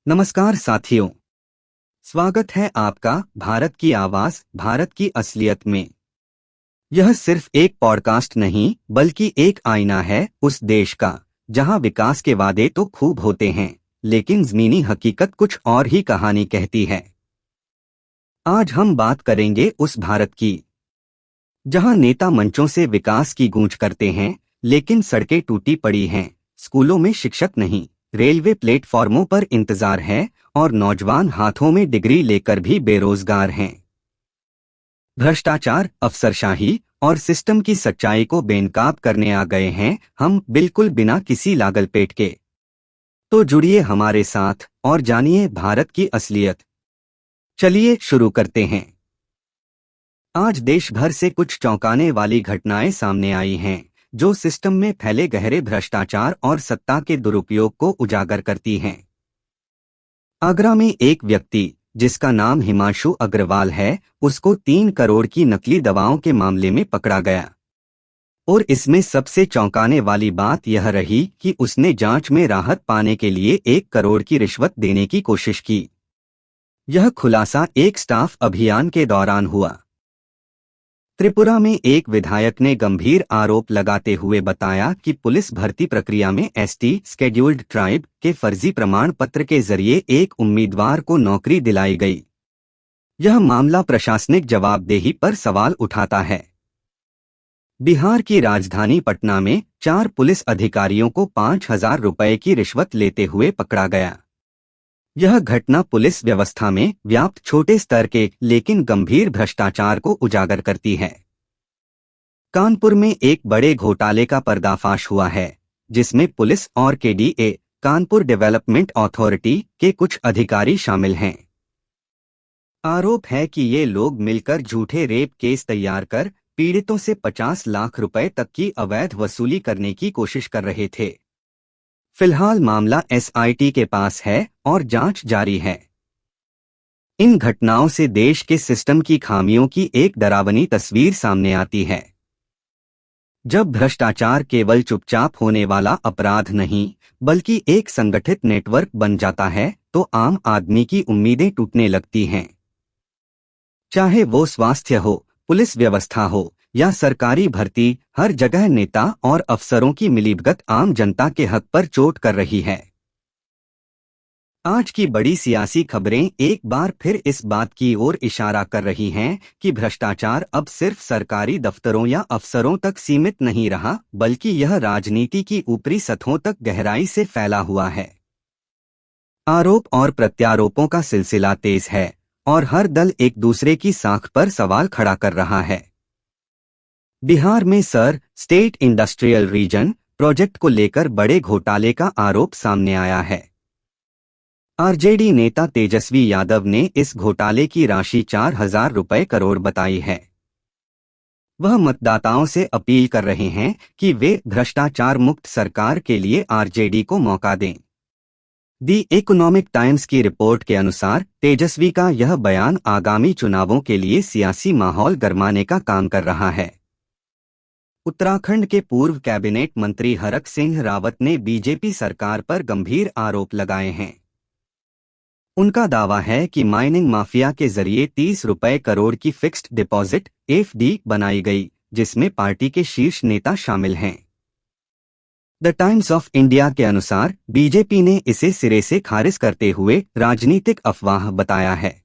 नमस्कार साथियों। स्वागत है आपका भारत की आवाज भारत की असलियत में। यह सिर्फ एक पॉडकास्ट नहीं बल्कि एक आईना है उस देश का जहां विकास के वादे तो खूब होते हैं, लेकिन ज़मीनी हकीकत कुछ और ही कहानी कहती है। आज हम बात करेंगे उस भारत की जहां नेता मंचों से विकास की गूंज करते हैं, लेकिन सड़कें टूटी पड़ी हैं, स्कूलों में शिक्षक नहीं, रेलवे प्लेटफॉर्मों पर इंतजार है और नौजवान हाथों में डिग्री लेकर भी बेरोजगार हैं। भ्रष्टाचार, अफसरशाही और सिस्टम की सच्चाई को बेनकाब करने आ गए हैं हम, बिल्कुल बिना किसी लागल पेट के। तो जुड़िए हमारे साथ और जानिए भारत की असलियत। चलिए शुरू करते हैं। आज देश भर से कुछ चौंकाने वाली घटनाएं सामने आई हैं, जो सिस्टम में फैले गहरे भ्रष्टाचार और सत्ता के दुरुपयोग को उजागर करती हैं। आगरा में एक व्यक्ति, जिसका नाम हिमांशु अग्रवाल है, उसको 3 करोड़ की नकली दवाओं के मामले में पकड़ा गया। और इसमें सबसे चौंकाने वाली बात यह रही कि उसने जांच में राहत पाने के लिए 1 करोड़ की रिश्वत देने की कोशिश की। यह खुलासा एक स्टाफ अभियान के दौरान हुआ। त्रिपुरा में एक विधायक ने गंभीर आरोप लगाते हुए बताया कि पुलिस भर्ती प्रक्रिया में एसटी शेड्यूल्ड ट्राइब के फर्जी प्रमाण पत्र के जरिए एक उम्मीदवार को नौकरी दिलाई गई। यह मामला प्रशासनिक जवाबदेही पर सवाल उठाता है। बिहार की राजधानी पटना में 4 पुलिस अधिकारियों को 5,000 रुपए की रिश्वत लेते हुए पकड़ा गया। यह घटना पुलिस व्यवस्था में व्याप्त छोटे स्तर के लेकिन गंभीर भ्रष्टाचार को उजागर करती है। कानपुर में एक बड़े घोटाले का पर्दाफाश हुआ है, जिसमें पुलिस और केडीए कानपुर डेवलपमेंट अथॉरिटी के कुछ अधिकारी शामिल हैं। आरोप है कि ये लोग मिलकर झूठे रेप केस तैयार कर पीड़ितों से 50 लाख रुपए तक की अवैध वसूली करने की कोशिश कर रहे थे। फिलहाल मामला एसआईटी के पास है और जांच जारी है। इन घटनाओं से देश के सिस्टम की खामियों की एक डरावनी तस्वीर सामने आती है। जब भ्रष्टाचार केवल चुपचाप होने वाला अपराध नहीं बल्कि एक संगठित नेटवर्क बन जाता है, तो आम आदमी की उम्मीदें टूटने लगती हैं। चाहे वो स्वास्थ्य हो, पुलिस व्यवस्था हो या सरकारी भर्ती, हर जगह नेता और अफसरों की मिलीभगत आम जनता के हक पर चोट कर रही है। आज की बड़ी सियासी खबरें एक बार फिर इस बात की ओर इशारा कर रही हैं कि भ्रष्टाचार अब सिर्फ सरकारी दफ्तरों या अफसरों तक सीमित नहीं रहा, बल्कि यह राजनीति की ऊपरी सतहों तक गहराई से फैला हुआ है। आरोप और प्रत्यारोपों का सिलसिला तेज है और हर दल एक दूसरे की साख पर सवाल खड़ा कर रहा है। बिहार में sir state industrial region project को लेकर बड़े घोटाले का आरोप सामने आया है। आरजेडी नेता तेजस्वी यादव ने इस घोटाले की राशि 4,000 रुपए करोड़ बताई है। वह मतदाताओं से अपील कर रहे हैं कि वे भ्रष्टाचार मुक्त सरकार के लिए आरजेडी को मौका दें। दी इकोनॉमिक टाइम्स की रिपोर्ट के अनुसार तेजस्वी का यह बयान आगामी चुनावों के लिए सियासी माहौल गरमाने का काम कर रहा है। उत्तराखंड के पूर्व कैबिनेट मंत्री हरक सिंह रावत ने बीजेपी सरकार पर गंभीर आरोप लगाए हैं। उनका दावा है कि माइनिंग माफिया के जरिए 30 रुपए करोड़ की फिक्स्ड डिपॉजिट एफडी बनाई गई, जिसमें पार्टी के शीर्ष नेता शामिल हैं। द टाइम्स ऑफ इंडिया के अनुसार बीजेपी ने इसे सिरे से खारिज करते हुए राजनीतिक अफवाह बताया है।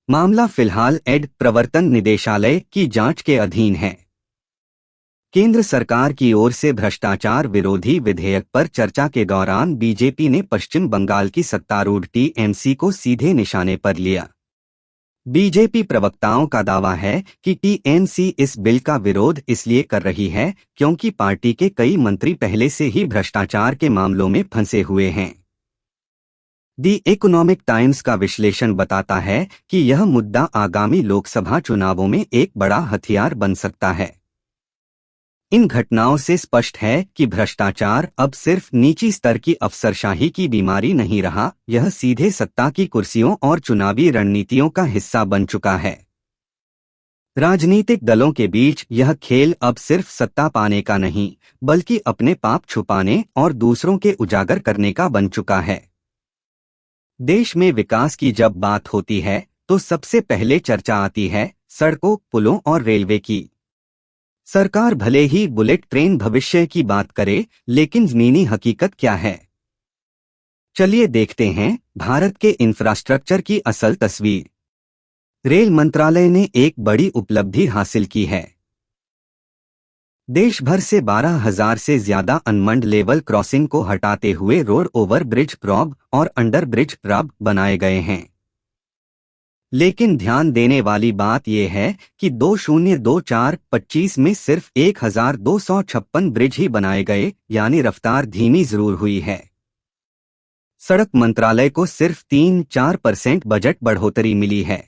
मामला फिलहाल एड प्रवर्तन निदेशालय की जांच के अधीन है। केंद्र सरकार की ओर से भ्रष्टाचार विरोधी विधेयक पर चर्चा के दौरान बीजेपी ने पश्चिम बंगाल की सत्तारूढ़ टीएमसी को सीधे निशाने पर लिया। बीजेपी प्रवक्ताओं का दावा है कि टीएमसी इस बिल का विरोध इसलिए कर रही है क्योंकि पार्टी के कई मंत्री पहले से ही भ्रष्टाचार के मामलों में फंसे हुए हैं। दी इकोनॉमिक टाइम्स का विश्लेषण बताता है कि यह मुद्दा आगामी लोकसभा चुनावों में एक बड़ा हथियार बन सकता है। इन घटनाओं से स्पष्ट है कि भ्रष्टाचार अब सिर्फ निजी स्तर की अफसरशाही की बीमारी नहीं रहा, यह सीधे सत्ता की कुर्सियों और चुनावी रणनीतियों का हिस्सा बन चुका है। राजनीतिक दलों के बीच यह खेल अब सिर्फ सत्ता पाने का नहीं, बल्कि अपने पाप छुपाने और दूसरों के उजागर करने का बन चुका है। देश में विकास की जब बात होती है तो सबसे पहले चर्चा आती है सड़कों, पुलों और रेलवे की। सरकार भले ही बुलेट ट्रेन भविष्य की बात करे, लेकिन जमीनी हकीकत क्या है? चलिए देखते हैं भारत के इंफ्रास्ट्रक्चर की असल तस्वीर। रेल मंत्रालय ने एक बड़ी उपलब्धि हासिल की है। देश भर से 12,000 से ज्यादा अनमन्ड लेवल क्रॉसिंग को हटाते हुए रोड ओवर ब्रिज प्रॉब और अंडर ब्रिज रब बनाए गए हैं। लेकिन ध्यान देने वाली बात यह है कि 2024-25 में सिर्फ 1,256 ब्रिज ही बनाए गए, यानी रफ्तार धीमी जरूर हुई है। सड़क मंत्रालय को सिर्फ 3-4% बजट बढ़ोतरी मिली है,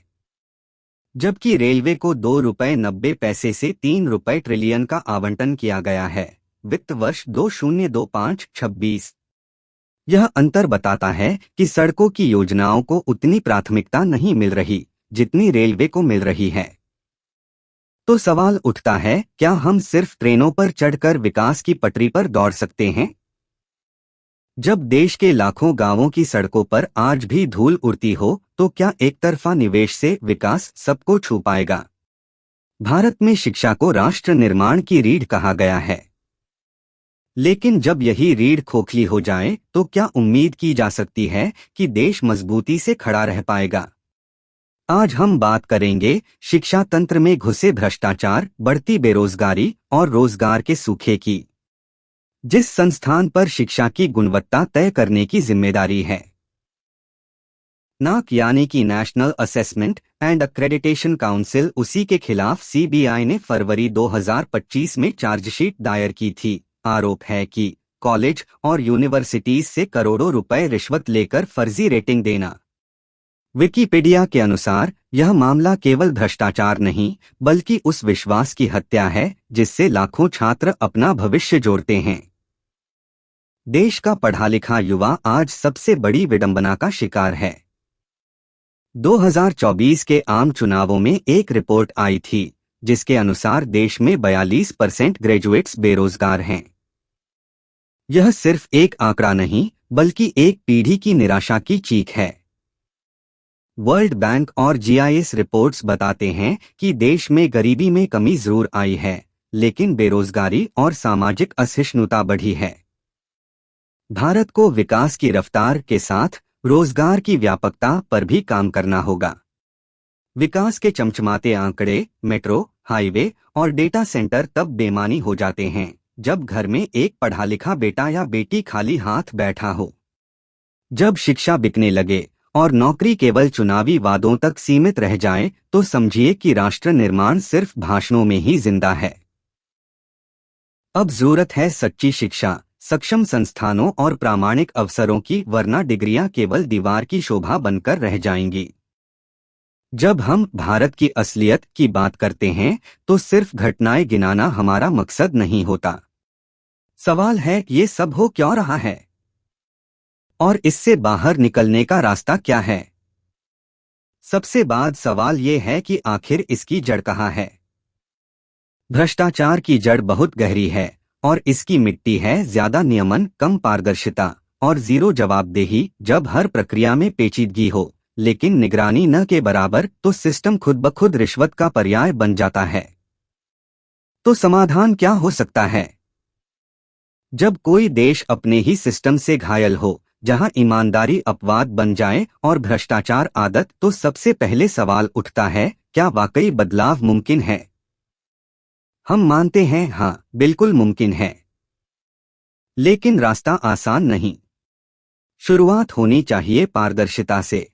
जबकि रेलवे को ₹2.90 से ₹3 ट्रिलियन का आवंटन किया गया है। वित्त वर्ष 2025-26। यह अंतर बताता है कि सड़कों की योजनाओं को उतनी प्राथमिकता नहीं मिल रही जितनी रेलवे को मिल रही है। तो सवाल उठता है, क्या हम सिर्फ ट्रेनों पर चढ़कर विकास की पटरी पर दौड़ सकते हैं? जब देश के लाखों गांवों की सड़कों पर आज भी धूल उड़ती हो, तो क्या एक तरफा निवेश से विकास सबको छू पाएगा? भारत में शिक्षा को राष्ट्र निर्माण की रीढ़ कहा गया है, लेकिन जब यही रीढ़ खोखली हो जाए तो क्या उम्मीद की जा सकती है कि देश मजबूती से खड़ा रह पाएगा? आज हम बात करेंगे शिक्षा तंत्र में घुसे भ्रष्टाचार, बढ़ती बेरोजगारी और रोजगार के सूखे की। जिस संस्थान पर शिक्षा की गुणवत्ता तय करने की जिम्मेदारी है, नाक यानी कि national assessment and accreditation council, उसी के खिलाफ सीबीआई ने फरवरी 2025 में चार्जशीट दायर की थी। आरोप है कि कॉलेज और यूनिवर्सिटीज से करोड़ों रुपए रिश्वत लेकर फर्जी रेटिंग देना। विकिपीडिया के अनुसार यह मामला केवल भ्रष्टाचार नहीं, बल्कि उस विश्वास की हत्या है जिससे लाखों छात्र अपना भविष्य जोड़ते हैं। देश का पढ़ा लिखा युवा आज सबसे बड़ी विडंबना का शिकार है। 2024 के आम चुनावों में एक रिपोर्ट आई थी जिसके अनुसार देश में 42% ग्रेजुएट्स बेरोजगार हैं। यह सिर्फ एक आंकड़ा नहीं, बल्कि एक पीढ़ी की निराशा की चीख है। वर्ल्ड बैंक और जीआईएस रिपोर्ट्स बताते हैं कि देश में गरीबी में कमी जरूर आई है, लेकिन बेरोजगारी और सामाजिक असहिष्णुता बढ़ी है। भारत को विकास की रफ्तार के साथ रोजगार की व्यापकता पर भी काम करना होगा। विकास के चमचमाते आंकड़े, मेट्रो, हाईवे और डेटा सेंटर तब बेमानी हो जाते हैं जब घर में एक पढ़ा लिखा बेटा या बेटी खाली हाथ बैठा हो। जब शिक्षा बिकने लगे और नौकरी केवल चुनावी वादों तक सीमित रह जाए, तो समझिए कि राष्ट्र निर्माण सिर्फ भाषणों में ही जिंदा है। अब जरूरत है सच्ची शिक्षा, सक्षम संस्थानों और प्रामाणिक अवसरों की, वरना डिग्रियां केवल दीवार की शोभा बनकर रह जाएंगी। जब हम भारत की असलियत की बात करते हैं तो सिर्फ घटनाएं गिनाना हमारा मकसद नहीं होता। सवाल है, ये सब हो क्यों रहा है और इससे बाहर निकलने का रास्ता क्या है? सबसे बाद सवाल ये है कि आखिर इसकी जड़ कहाँ है। भ्रष्टाचार की जड़ बहुत गहरी है और इसकी मिट्टी है ज्यादा नियमन, कम पारदर्शिता और जीरो जवाबदेही। जब हर प्रक्रिया में पेचीदगी हो लेकिन निगरानी न के बराबर, तो सिस्टम खुद ब खुद रिश्वत का पर्याय बन जाता है। तो समाधान क्या हो सकता है? जब कोई देश अपने ही सिस्टम से घायल हो, जहां ईमानदारी अपवाद बन जाए और भ्रष्टाचार आदत, तो सबसे पहले सवाल उठता है, क्या वाकई बदलाव मुमकिन है? हम मानते हैं, हाँ, बिल्कुल मुमकिन है, लेकिन रास्ता आसान नहीं। शुरुआत होनी चाहिए पारदर्शिता से।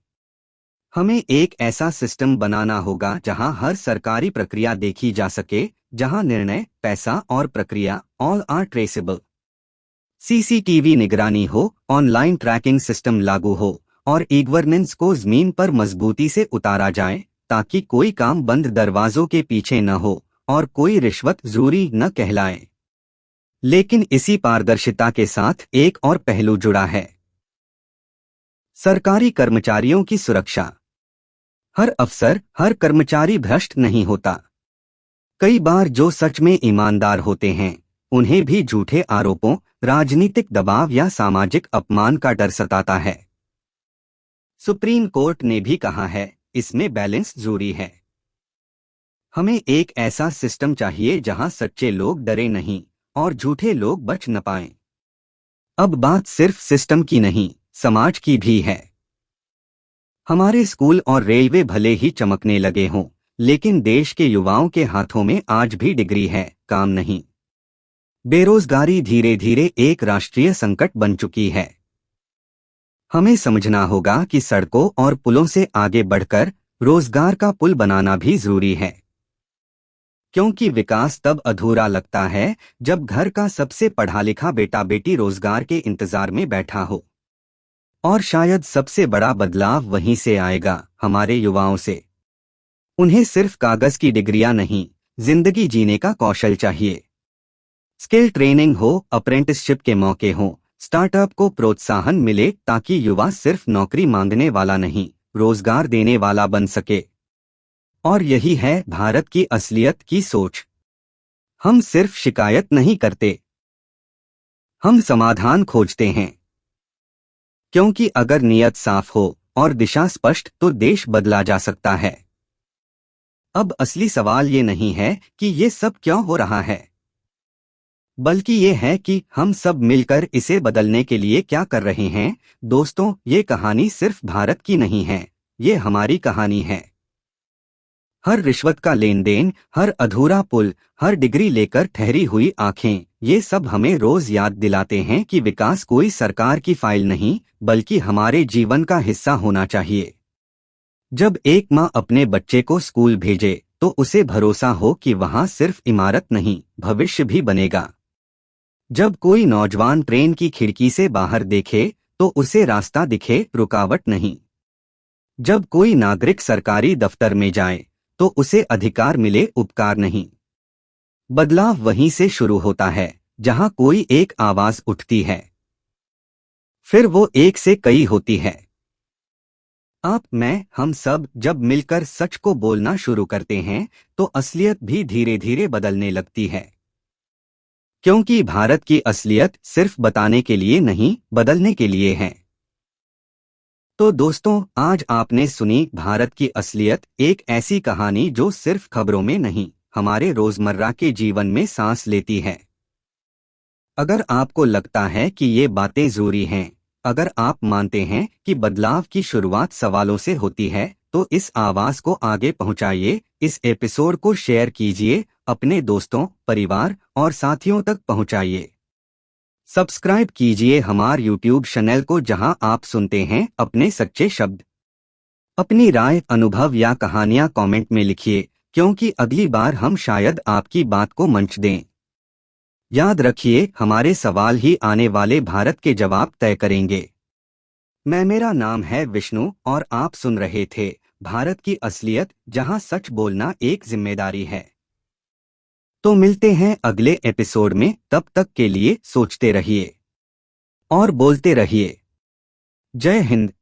हमें एक ऐसा सिस्टम बनाना होगा जहां हर सरकारी प्रक्रिया देखी जा सके, जहां निर्णय, पैसा और प्रक्रिया ऑल आर ट्रेसेबल। सीसीटीवी निगरानी हो, ऑनलाइन ट्रैकिंग सिस्टम लागू हो और ई गवर्नेंस को जमीन पर मजबूती से उतारा जाए, ताकि कोई काम बंद दरवाजों के पीछे न हो और कोई रिश्वत जरूरी न कहलाए। लेकिन इसी पारदर्शिता के साथ एक और पहलू जुड़ा है, सरकारी कर्मचारियों की सुरक्षा। हर अफसर, हर कर्मचारी भ्रष्ट नहीं होता। कई बार जो सच में ईमानदार होते हैं, उन्हें भी झूठे आरोपों, राजनीतिक दबाव या सामाजिक अपमान का डर सताता है। सुप्रीम कोर्ट ने भी कहा है, इसमें बैलेंस जरूरी है। हमें एक ऐसा सिस्टम चाहिए जहां सच्चे लोग डरे नहीं और झूठे लोग बच न पाएं। अब बात सिर्फ सिस्टम की नहीं, समाज की भी है। हमारे स्कूल और रेलवे भले ही चमकने लगे हों, लेकिन देश के युवाओं के हाथों में आज भी डिग्री है, काम नहीं। बेरोजगारी धीरे धीरे एक राष्ट्रीय संकट बन चुकी है। हमें समझना होगा कि सड़कों और पुलों से आगे बढ़कर रोजगार का पुल बनाना भी जरूरी है, क्योंकि विकास तब अधूरा लगता है जब घर का सबसे पढ़ा लिखा बेटा बेटी रोजगार के इंतजार में बैठा हो। और शायद सबसे बड़ा बदलाव वहीं से आएगा, हमारे युवाओं से। उन्हें सिर्फ कागज की डिग्रियां नहीं, जिंदगी जीने का कौशल चाहिए। स्किल ट्रेनिंग हो, अप्रेंटिसशिप के मौके हों, स्टार्टअप को प्रोत्साहन मिले ताकि युवा सिर्फ नौकरी मांगने वाला नहीं, रोजगार देने वाला बन सके। और यही है भारत की असलियत की सोच। हम सिर्फ शिकायत नहीं करते, हम समाधान खोजते हैं। क्योंकि अगर नियत साफ हो और दिशा स्पष्ट तो देश बदला जा सकता है। अब असली सवाल ये नहीं है कि ये सब क्यों हो रहा है, बल्कि ये है कि हम सब मिलकर इसे बदलने के लिए क्या कर रहे हैं। दोस्तों, ये कहानी सिर्फ भारत की नहीं है, ये हमारी कहानी है। हर रिश्वत का लेन देन, हर अधूरा पुल, हर डिग्री लेकर ठहरी हुई आंखें, ये सब हमें रोज याद दिलाते हैं कि विकास कोई सरकार की फाइल नहीं, बल्कि हमारे जीवन का हिस्सा होना चाहिए। जब एक माँ अपने बच्चे को स्कूल भेजे तो उसे भरोसा हो कि वहाँ सिर्फ इमारत नहीं, भविष्य भी बनेगा। जब कोई नौजवान ट्रेन की खिड़की से बाहर देखे तो उसे रास्ता दिखे, रुकावट नहीं। जब कोई नागरिक सरकारी दफ्तर में जाए तो उसे अधिकार मिले, उपकार नहीं। बदलाव वहीं से शुरू होता है जहां कोई एक आवाज उठती है, फिर वो एक से कई होती है। आप, मैं, हम सब जब मिलकर सच को बोलना शुरू करते हैं तो असलियत भी धीरे धीरे बदलने लगती है। क्योंकि भारत की असलियत सिर्फ बताने के लिए नहीं, बदलने के लिए है। तो दोस्तों, आज आपने सुनी भारत की असलियत, एक ऐसी कहानी जो सिर्फ खबरों में नहीं, हमारे रोजमर्रा के जीवन में सांस लेती है। अगर आपको लगता है कि ये बातें जरूरी हैं, अगर आप मानते हैं कि बदलाव की शुरुआत सवालों से होती है, तो इस आवाज को आगे पहुंचाइए, इस एपिसोड को शेयर कीजिए, अपने दोस्तों, परिवार और साथियों तक पहुंचाइए। सब्सक्राइब कीजिए हमारे यूट्यूब चैनल को, जहां आप सुनते हैं अपने सच्चे शब्द। अपनी राय, अनुभव या कहानियां कमेंट में लिखिए, क्योंकि अगली बार हम शायद आपकी बात को मंच दें। याद रखिए, हमारे सवाल ही आने वाले भारत के जवाब तय करेंगे। मेरा नाम है विष्णु और आप सुन रहे थे भारत की असलियत, जहां सच बोलना एक जिम्मेदारी है। तो मिलते हैं अगले एपिसोड में, तब तक के लिए सोचते रहिए और बोलते रहिए। जय हिंद।